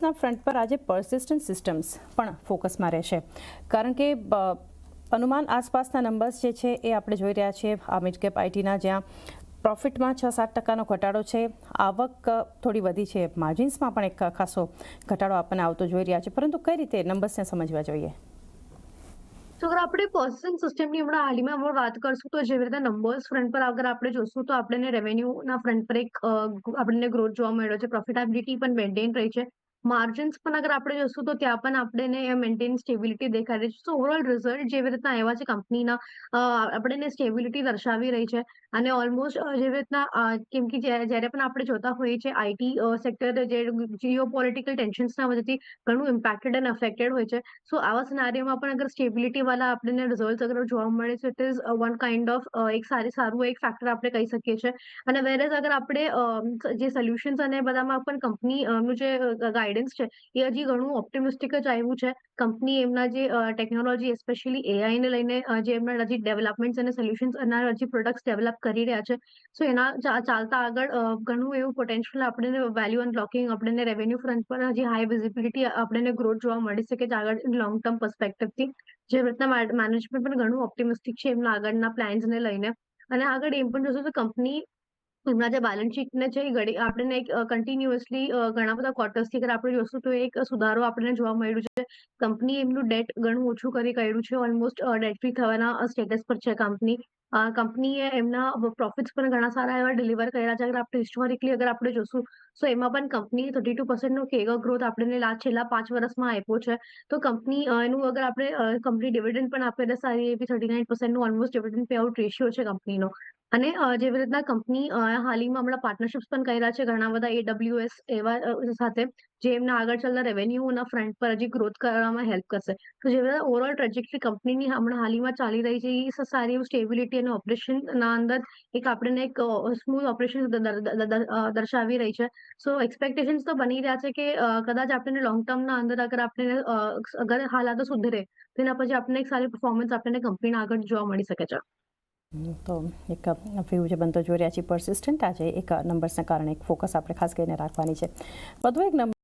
નંબર્સના front પર આજે persistent systems પણ ફોકસમાં રહેશે, કારણ કે અનુમાન આસપાસના નંબર્સ જે છે એ આપણે જોઈ રહ્યા છીએ આ મિડ કેપ આઈટીના, જ્યાં પ્રોફિટમાં 6-7% ઘટાડો છે, આવક થોડી વધી છે, માર્જિન્સમાં પણ એક ખાસો ઘટાડો આપણને આવતો જોઈ રહ્યા છે. પરંતુ કઈ રીતે નંબર્સને સમજવા જોઈએ? તો અગર આપણે પર્સન સિસ્ટમની હમણાં હાલમાં વાત કરશું તો જેવી રીતે નંબર્સ ફ્રન્ટ પર અગર આપણે જોશું તો આપણને રેવન્યુના ફ્રન્ટ પર એક આપણને ગ્રોથ જોવા મળ્યો છે, પ્રોફિટેબિલિટી પણ મેન્ટેન રહી છે, માર્જિન્સ પણ અગર આપણે જોશું તો ત્યાં પણ આપણને મેન્ટેન સ્ટેબિલિટી દેખાઈ રહી છે. સો ઓવરઓલ રિઝલ્ટ જેવી રીતના આવ્યા છે કંપનીના આપણને સ્ટેબિલિટી દર્શાવી રહી છે. અને ઓલમોસ્ટ જેવી રીતના કેમ કે જ્યારે પણ આપણે જોતા હોઈએ છીએ આઈટી સેક્ટર જે જીઓ પોલિટિકલ ટેન્શન્સના વજહથી ઘણું ઇમ્પેક્ટેડ અને અફેક્ટેડ હોય છે. સો આવા સિનારીઓમાં પણ અગર સ્ટેબિલિટી વાળા આપણને રિઝલ્ટ અગર જોવા મળે છે, it is one kind of એક સારું એક ફેક્ટર આપણે કહી શકીએ છીએ. અને વેરેઝ અગર આપણે જે સોલ્યુશન્સ અને બધામાં પણ કંપનીનું જે ગાઈડન્સ છે એ હજી ઘણું ઓપ્ટિમિસ્ટિક જ આવ્યું છે. કંપની એમના જે ટેકનોલોજી સ્પેશિયલી એઆઈને લઈને જે એમના હજી ડેવલપમેન્ટ્સ અને સોલ્યુશન્સ અને હજી પ્રોડક્ટ્સ ડેવલપ કરી રહ્યા છે. સો એના ચાલતા આગળ ઘણું એવું પોટેન્શિયલ આપણને વેલ્યુ અનલોકિંગ આપણને રેવન્યુ ફ્રન્ટ પર હજી હાઈ વિઝિબિલિટી આપણને ગ્રોથ જોવા મળી શકે છે આગળ લોંગ ટર્મ પર્સપેક્ટિવથી. જે રીતના મેનેજમેન્ટ પણ ઘણું ઓપ્ટિમિસ્ટિક છે એમના આગળના પ્લાન્સને લઈને. અને આગળ એમ પણ જોશું તો કંપની એમના જે બેલેન્સ શીટને છે એ આપણને એક કન્ટિન્યુઅસલી ઘણા બધા ક્વાર્ટર્સથી અગર આપણે જોશું તો એક સુધારો આપણને જોવા મળ્યું છે. કંપની એમનું ડેટ ઘણું ઓછું કરી કાઢ્યું છે, ઓલમોસ્ટ ડેટ ફ્રી થવાના સ્ટેટસ પર છે કંપની. કંપનીએ એમના પ્રોફિટ્સ પણ ઘણા સારા એવા ડિલિવર કર્યા છે. અગર આપણે હિસ્ટોરિકલી અગર આપણે જોશું તો એમાં પણ કંપની 32% કેગર ગ્રોથ આપણને છેલ્લા 5 વર્ષમાં આપ્યો છે. તો કંપની એનું અગર આપણે કંપની ડિવિડન્ડ પણ આપે તો સારી એવી 39% almost dividend pay out ratio છે કંપનીનો. અને જેવી રીતના કંપની હાલમાં હમણાં પાર્ટનરશિપ્સ પણ કર્યા છે ઘણા બધા AWS એવા સાથે, જે એમના આગળ ચાલતા રેવન્યુના ફ્રન્ટ પર હજી ગ્રોથ કરવામાં હેલ્પ કરશે. તો જેવી રીતે ઓવરઓલ ટ્રેજેક્ટરી કંપનીની હમણાં હાલમાં ચાલી રહી છે એ સારી એવી સ્ટેબિલિટી અને ઓપરેશનના અંદર એક આપણને એક સ્મૂથ ઓપરેશન દર્શાવી રહી છે. સો એક્સપેક્ટેશન્સ તો બની રહ્યા છે કે કદાચ આપણને લોંગ ટર્મના અંદર અગર આપણે અગર હાલાતો સુધરે તો એના પછી આપણને એક સારી પરફોર્મન્સ આપણને કંપનીના આગળ જોવા મળી શકે છે. તો એક વ્યૂ જે બનતો જોઈ રહ્યા છીએ પરસિસ્ટન્ટ, આજે એક નંબર્સના કારણે એક ફોકસ આપણે ખાસ કરીને રાખવાની છે. વધુ એક નંબર